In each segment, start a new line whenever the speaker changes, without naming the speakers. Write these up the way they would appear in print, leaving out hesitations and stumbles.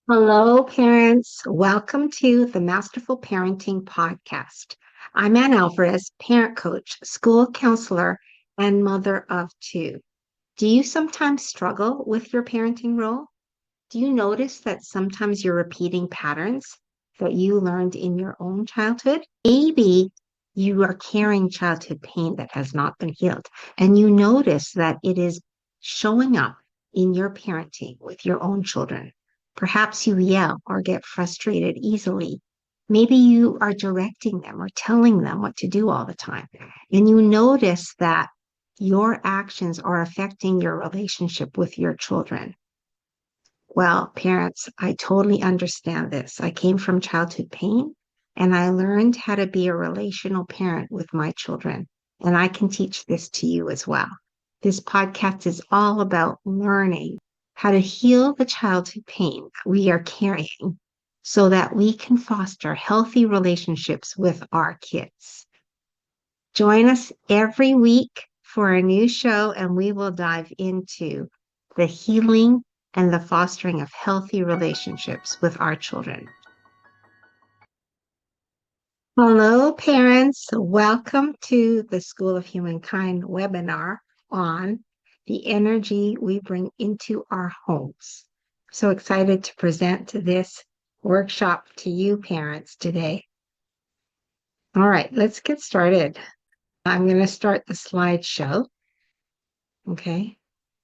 Hello, parents. Welcome to the Masterful Parenting Podcast. I'm Anne Alvares, parent coach, school counselor, and mother of two. Do you sometimes struggle with your parenting role? Do you notice that sometimes you're repeating patterns that you learned in your own childhood? Maybe you are carrying childhood pain that has not been healed, and you notice that it is showing up in your parenting with your own children. Perhaps you yell or get frustrated easily. Maybe you are directing them or telling them what to do all the time, and you notice that your actions are affecting your relationship with your children. Well, parents, I totally understand this. I came from childhood pain and I learned how to be a relational parent with my children. And I can teach this to you as well. This podcast is all about learning how to heal the childhood pain that we are carrying so that we can foster healthy relationships with our kids. Join us every week for a new show, and we will dive into the healing and the fostering of healthy relationships with our children. Hello, parents. Welcome to the School of Humankind webinar on the energy we bring into our homes. So excited to present this workshop to you, parents, today. All right, let's get started. I'm going to start the slideshow. Okay.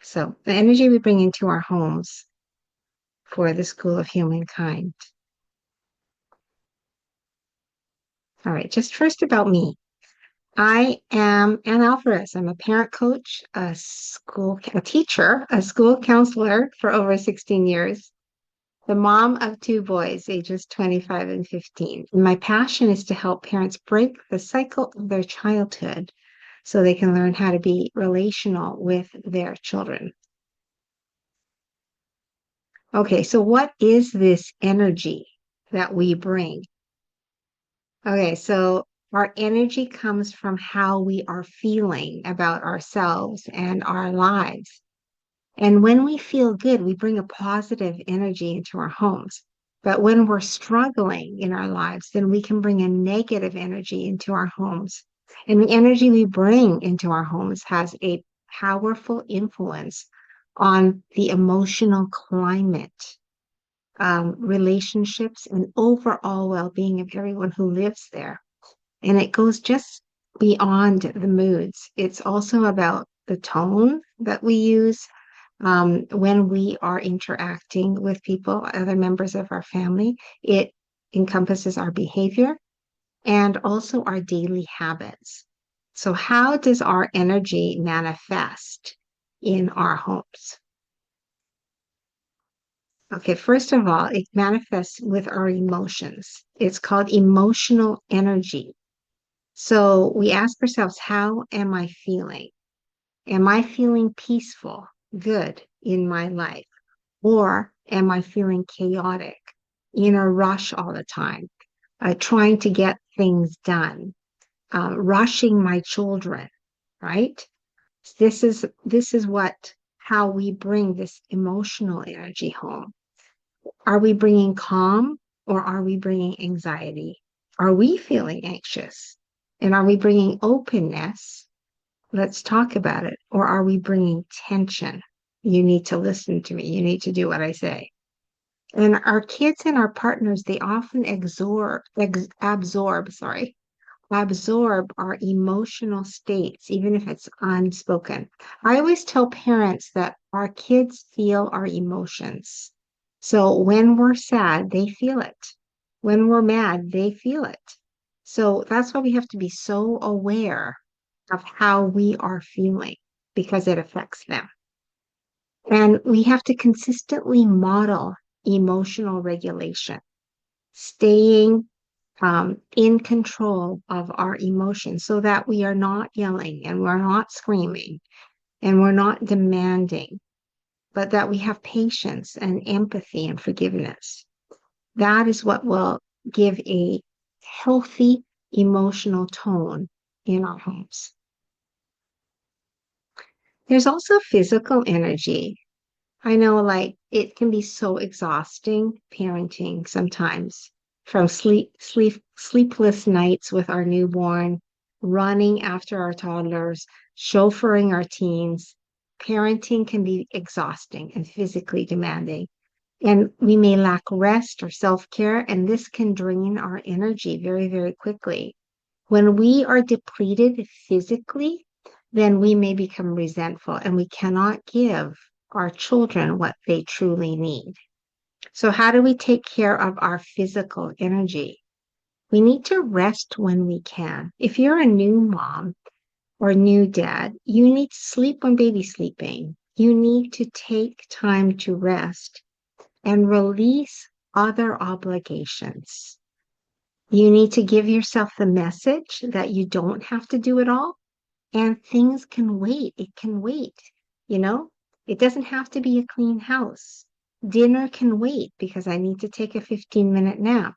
So the energy we bring into our homes for the School of Humankind. All right, just first about me. I am Anne Alvares. I'm a parent coach, a teacher, a school counselor for over 16 years, the mom of two boys, ages 25 and 15. And my passion is to help parents break the cycle of their childhood so they can learn how to be relational with their children. Okay, so what is this energy that we bring? Okay, so our energy comes from how we are feeling about ourselves and our lives. And when we feel good, we bring a positive energy into our homes. But when we're struggling in our lives, then we can bring a negative energy into our homes. And the energy we bring into our homes has a powerful influence on the emotional climate, relationships, and overall well-being of everyone who lives there. And it goes just beyond the moods. It's also about the tone that we use when we are interacting with people, other members of our family. It encompasses our behavior and also our daily habits. So, how does our energy manifest in our homes? Okay, first of all, it manifests with our emotions. It's called emotional energy. So we ask ourselves, how am I feeling? Am I feeling peaceful, good in my life? Or am I feeling chaotic, in a rush all the time, trying to get things done, rushing my children, right? This is how we bring this emotional energy home. Are we bringing calm or are we bringing anxiety? Are we feeling anxious? And are we bringing openness? Let's talk about it. Or are we bringing tension? You need to listen to me. You need to do what I say. And our kids and our partners, they often absorb our emotional states, even if it's unspoken. I always tell parents that our kids feel our emotions. So when we're sad, they feel it. When we're mad, they feel it. So that's why we have to be so aware of how we are feeling because it affects them. And we have to consistently model emotional regulation, staying in control of our emotions so that we are not yelling and we're not screaming and we're not demanding, but that we have patience and empathy and forgiveness. That is what will give a healthy emotional tone in our homes. There's also physical energy. I know, like, it can be so exhausting parenting sometimes, from sleepless nights with our newborn, running after our toddlers, chauffeuring our teens. Parenting can be exhausting and physically demanding. And we may lack rest or self-care, and this can drain our energy very, very quickly. When we are depleted physically, then we may become resentful and we cannot give our children what they truly need. So, how do we take care of our physical energy? We need to rest when we can. If you're a new mom or new dad, you need to sleep when baby's sleeping. You need to take time to rest and release other obligations. You need to give yourself the message that you don't have to do it all and things can wait. It can wait, you know? It doesn't have to be a clean house. Dinner can wait because I need to take a 15-minute nap,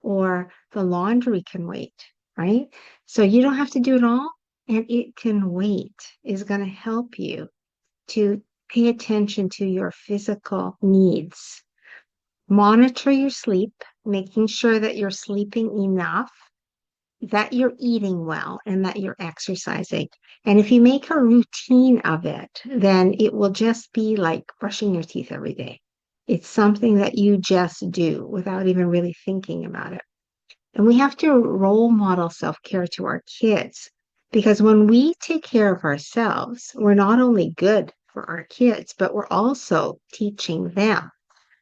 or the laundry can wait, right? So you don't have to do it all, and it can wait is going to help you to pay attention to your physical needs. Monitor your sleep, making sure that you're sleeping enough, that you're eating well, and that you're exercising. And if you make a routine of it, then it will just be like brushing your teeth every day. It's something that you just do without even really thinking about it. And we have to role model self-care to our kids because when we take care of ourselves, we're not only good for our kids, but we're also teaching them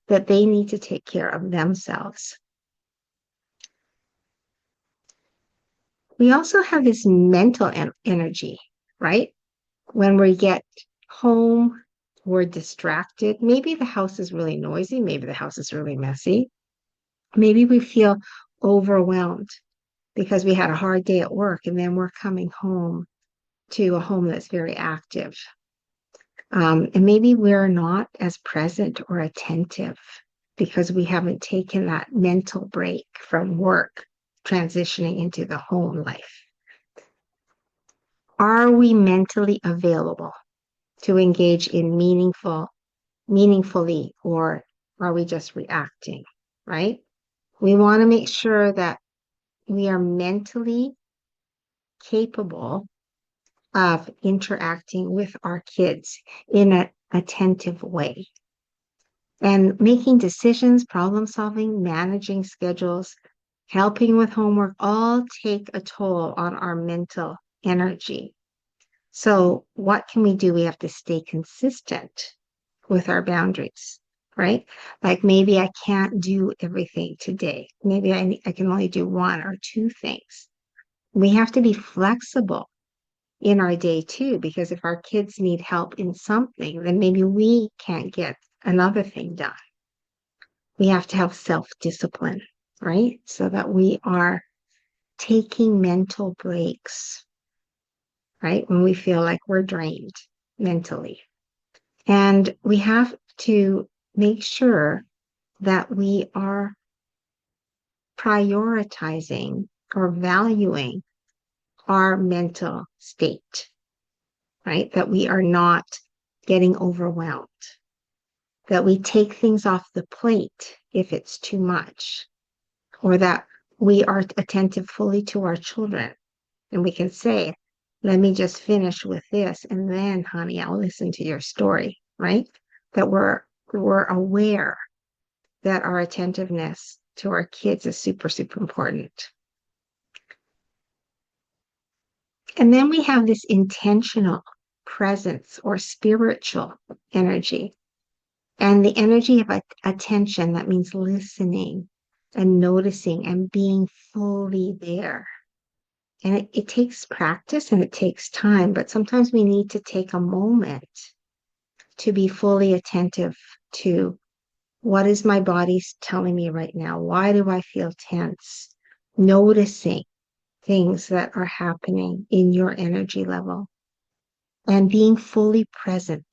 that they need to take care of themselves. We also have this mental energy, right? When we get home, we're distracted. Maybe the house is really noisy. Maybe the house is really messy. Maybe we feel overwhelmed because we had a hard day at work and then we're coming home to a home that's very active. And maybe we're not as present or attentive because we haven't taken that mental break from work, transitioning into the home life. Are we mentally available to engage in meaningfully, or are we just reacting, right? We want to make sure that we are mentally capable of interacting with our kids in an attentive way. And making decisions, problem solving, managing schedules, helping with homework all take a toll on our mental energy. So, what can we do? We have to stay consistent with our boundaries, right? Like maybe I can't do everything today. Maybe I can only do one or two things. We have to be flexible in our day too, because if our kids need help in something, then maybe we can't get another thing done. We have to have self-discipline, right? So that we are taking mental breaks, right? When we feel like we're drained mentally. And we have to make sure that we are prioritizing or valuing our mental state, right? That we are not getting overwhelmed, that we take things off the plate if it's too much, or that we are attentive fully to our children. And we can say, let me just finish with this, and then, honey, I'll listen to your story, right? That we're aware that our attentiveness to our kids is super, super important. And then we have this intentional presence or spiritual energy. And the energy of attention, that means listening and noticing and being fully there. And it takes practice and it takes time, but sometimes we need to take a moment to be fully attentive to what is my body telling me right now? Why do I feel tense? Noticing things that are happening in your energy level and being fully present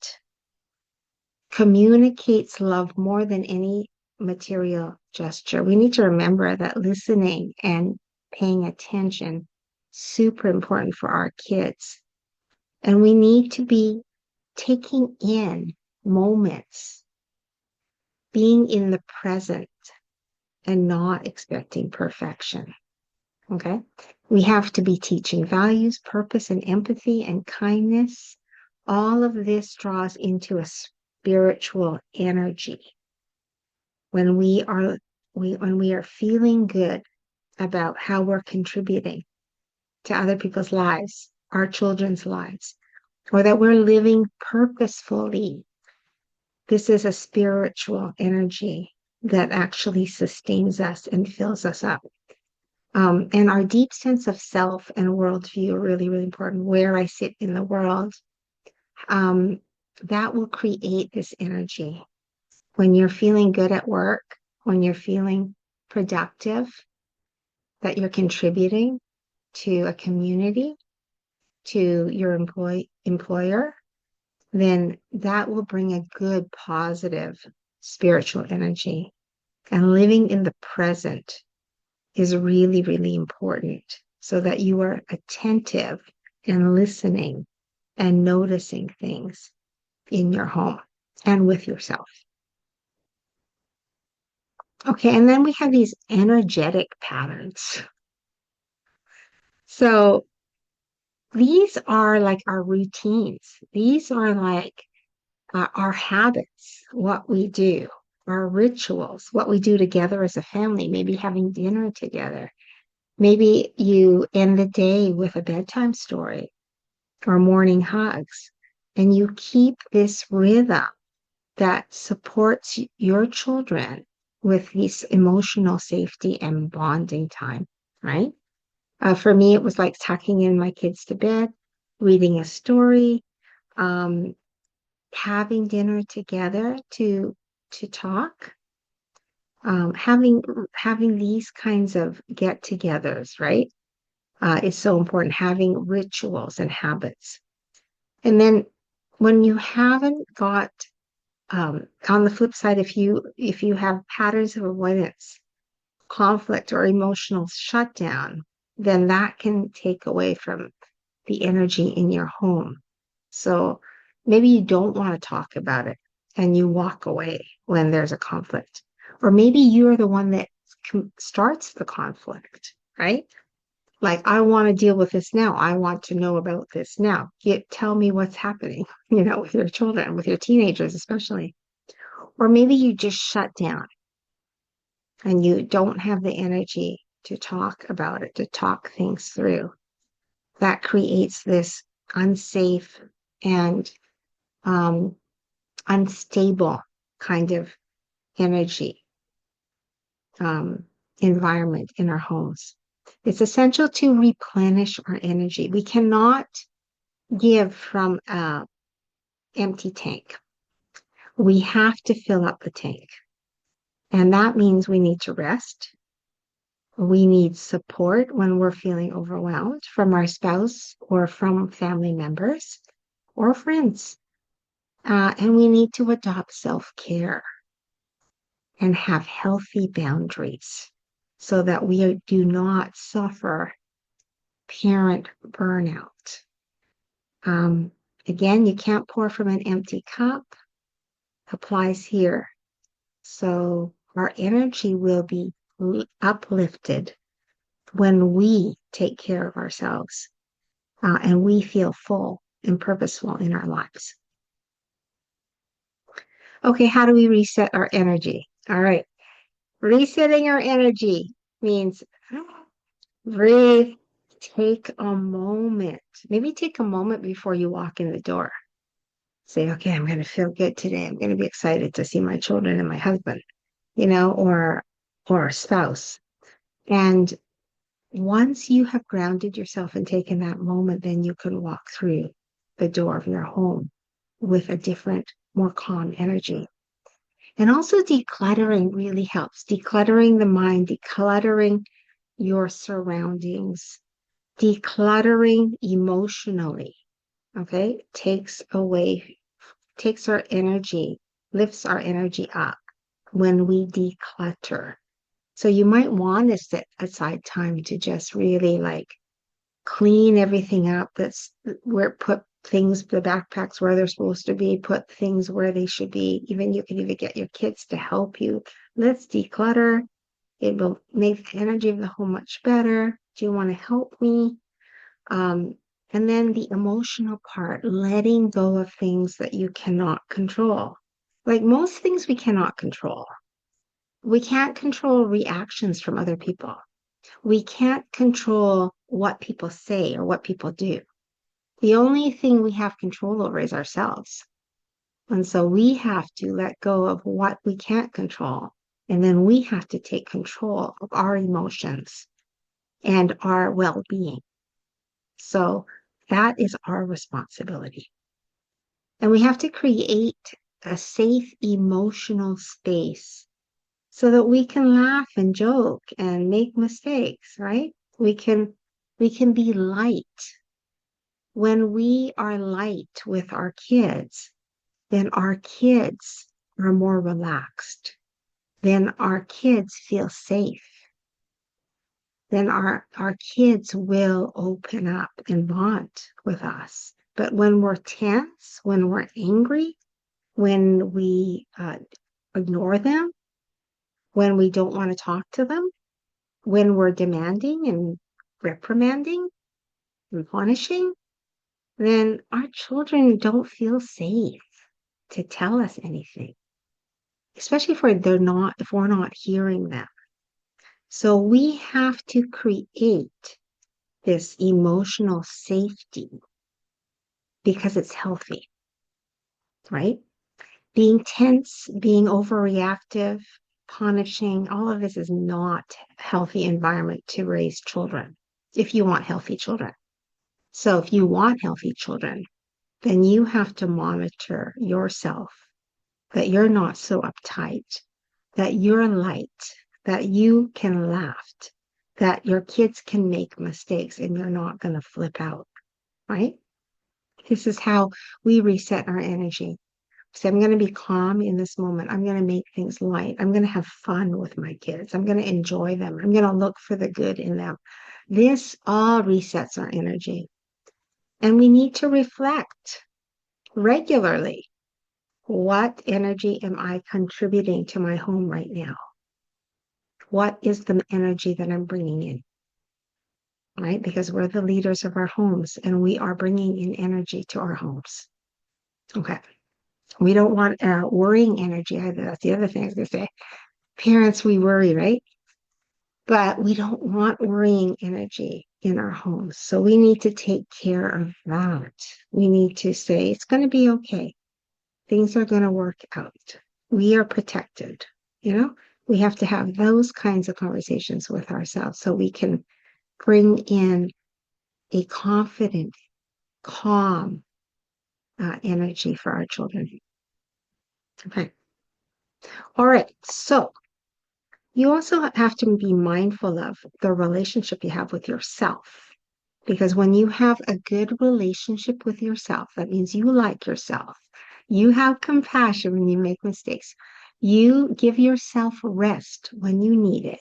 communicates love more than any material gesture. We need to remember that listening and paying attention super important for our kids. And we need to be taking in moments, being in the present and not expecting perfection. Okay. We have to be teaching values, purpose, and empathy and kindness. All of this draws into a spiritual energy. When when we are feeling good about how we're contributing to other people's lives, our children's lives, or that we're living purposefully, this is a spiritual energy that actually sustains us and fills us up. And our deep sense of self and worldview are really, really important. Where I sit in the world, um, that will create this energy. When you're feeling good at work, when you're feeling productive, that you're contributing to a community, to your employer, then that will bring a good, positive spiritual energy. And living in the present is really, really important so that you are attentive and listening and noticing things in your home and with yourself. Okay, and then we have these energetic patterns. So these are like our routines. These are like our habits, what we do, our rituals, what we do together as a family, maybe having dinner together. Maybe you end the day with a bedtime story or morning hugs, and you keep this rhythm that supports your children with this emotional safety and bonding time, right? For me, it was like tucking in my kids to bed, reading a story, um, having dinner together to talk, having these kinds of get-togethers, right? Is so important. Having rituals and habits, and then when you haven't got on the flip side, if you have patterns of avoidance, conflict, or emotional shutdown, then that can take away from the energy in your home. So maybe you don't want to talk about it and you walk away when there's a conflict. Or maybe you're the one that starts the conflict, right? Like, I want to deal with this now. I want to know about this now. Tell me what's happening, with your children, with your teenagers, especially. Or maybe you just shut down and you don't have the energy to talk about it, to talk things through. That creates this unsafe and um, unstable kind of energy environment in our homes. It's essential to replenish our energy. We cannot give from an empty tank. We have to fill up the tank. And that means we need to rest. We need support when we're feeling overwhelmed from our spouse or from family members or friends. And we need to adopt self-care and have healthy boundaries so that we do not suffer parent burnout. Again, you can't pour from an empty cup, applies here. So our energy will be uplifted when we take care of ourselves and we feel full and purposeful in our lives. Okay, how do we reset our energy? All right, resetting our energy means breathe, take a moment. Maybe take a moment before you walk in the door. Say, okay, I'm going to feel good today. I'm going to be excited to see my children and my husband, or a spouse. And once you have grounded yourself and taken that moment, then you can walk through the door of your home with a different, more calm energy. And also decluttering really helps. Decluttering the mind, decluttering your surroundings, decluttering emotionally, okay, takes our energy, lifts our energy up when we declutter. So you might want to set aside time to just really like clean everything up that's things, the backpacks where they're supposed to be, put things where they should be. Even you can even get your kids to help you. Let's declutter. It will make the energy of the home much better. Do you want to help me? Um, and then the emotional part, letting go of things that you cannot control. Like most things we cannot control. We can't control reactions from other people. We can't control what people say or what people do. The only thing we have control over is ourselves. And so we have to let go of what we can't control. And then we have to take control of our emotions and our well being. So that is our responsibility. And we have to create a safe emotional space so that we can laugh and joke and make mistakes, right? We can be light. When we are light with our kids, then our kids are more relaxed. Then our kids feel safe. Then our kids will open up and bond with us. But when we're tense, when we're angry, when we ignore them, when we don't want to talk to them, when we're demanding and reprimanding and punishing, then our children don't feel safe to tell us anything, especially if we're not hearing them. So we have to create this emotional safety because it's healthy, right? Being tense, being overreactive, punishing, all of this is not a healthy environment to raise children if you want healthy children. So if you want healthy children, then you have to monitor yourself, that you're not so uptight, that you're light, that you can laugh, that your kids can make mistakes and you're not going to flip out, right? This is how we reset our energy. So I'm going to be calm in this moment. I'm going to make things light. I'm going to have fun with my kids. I'm going to enjoy them. I'm going to look for the good in them. This all resets our energy. And we need to reflect regularly. What energy am I contributing to my home right now? What is the energy that I'm bringing in? Right? Because we're the leaders of our homes and we are bringing in energy to our homes. Okay. We don't want worrying energy either. That's the other thing I was going to say. Parents, we worry, right? But we don't want worrying energy in our homes. So we need to take care of that. We need to say, it's going to be okay. Things are going to work out. We are protected. We have to have those kinds of conversations with ourselves so we can bring in a confident, calm energy for our children. Okay. All right. So you also have to be mindful of the relationship you have with yourself. Because when you have a good relationship with yourself, that means you like yourself. You have compassion when you make mistakes. You give yourself rest when you need it.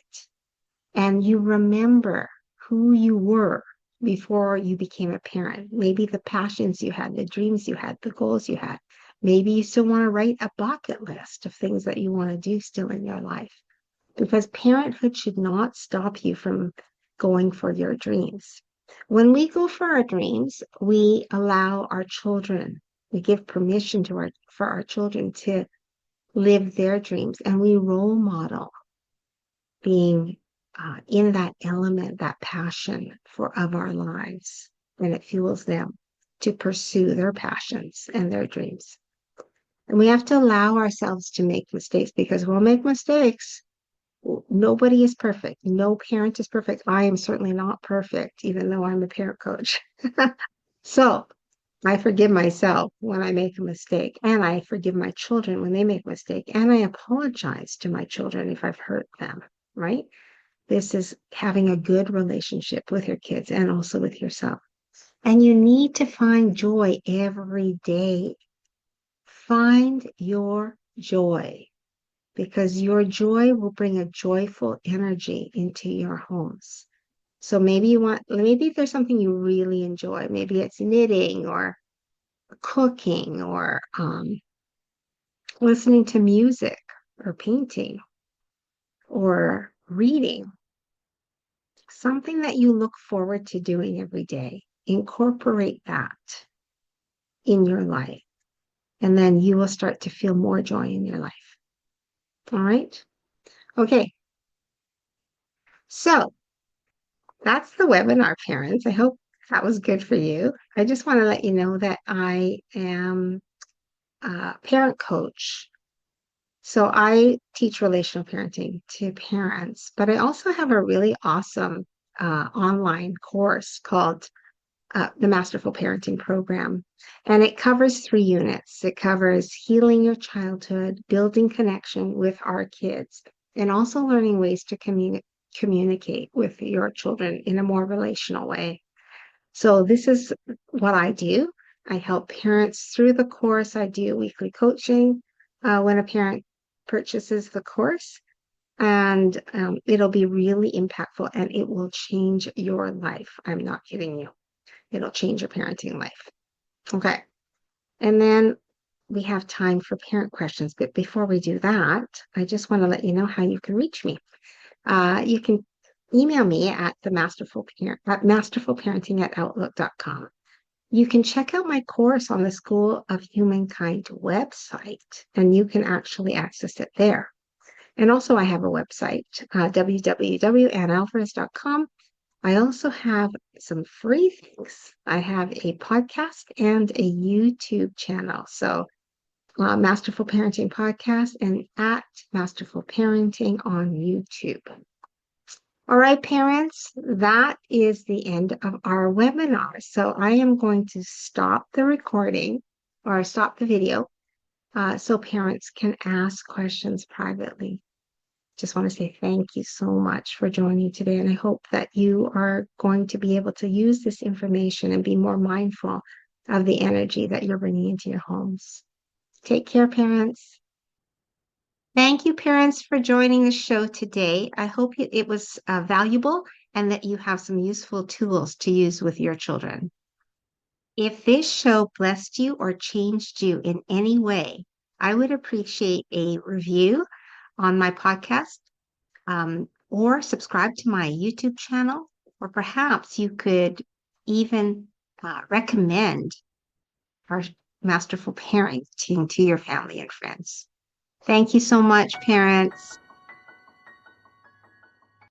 And you remember who you were before you became a parent. Maybe the passions you had, the dreams you had, the goals you had. Maybe you still want to write a bucket list of things that you want to do still in your life. Because parenthood should not stop you from going for your dreams. When we go for our dreams, we allow our children, we give permission for our children to live their dreams, and we role model being in that element, that passion of our lives, and it fuels them to pursue their passions and their dreams. And we have to allow ourselves to make mistakes because we'll make mistakes. Nobody is perfect. No parent is perfect. I am certainly not perfect, even though I'm a parent coach. So I forgive myself when I make a mistake, and I forgive my children when they make a mistake, and I apologize to my children if I've hurt them, right? This is having a good relationship with your kids and also with yourself. And you need to find joy every day. Find your joy because your joy will bring a joyful energy into your homes. So maybe there's something you really enjoy. Maybe it's knitting or cooking or listening to music or painting or reading, something that you look forward to doing every day. Incorporate that in your life, and then you will start to feel more joy in your life. All right. Okay. So that's the webinar, parents. I hope that was good for you. I just want to let you know that I am a parent coach. So I teach relational parenting to parents, but I also have a really awesome online course called the Masterful Parenting Program. And it covers 3 units. It covers healing your childhood, building connection with our kids, and also learning ways to communicate with your children in a more relational way. So this is what I do. I help parents through the course. I do weekly coaching when a parent purchases the course, and it'll be really impactful and it will change your life. I'm not kidding you. It'll change your parenting life. Okay. And then we have time for parent questions. But before we do that, I just want to let you know how you can reach me. You can email me at masterfulparenting@outlook.com. You can check out my course on the School of Humankind website, and you can actually access it there. And also, I have a website, www.annealvares.com. I also have some free things. I have a podcast and a YouTube channel. So, Masterful Parenting Podcast and at Masterful Parenting on YouTube. All right, parents, that is the end of our webinar. So I am going to stop the recording or stop the video so parents can ask questions privately. Just want to say thank you so much for joining today. And I hope that you are going to be able to use this information and be more mindful of the energy that you're bringing into your homes. Take care, parents. Thank you, parents, for joining the show today. I hope it was valuable and that you have some useful tools to use with your children. If this show blessed you or changed you in any way, I would appreciate a review on my podcast, or subscribe to my YouTube channel, or perhaps you could even recommend our Masterful Parenting to your family and friends. Thank you so much, parents.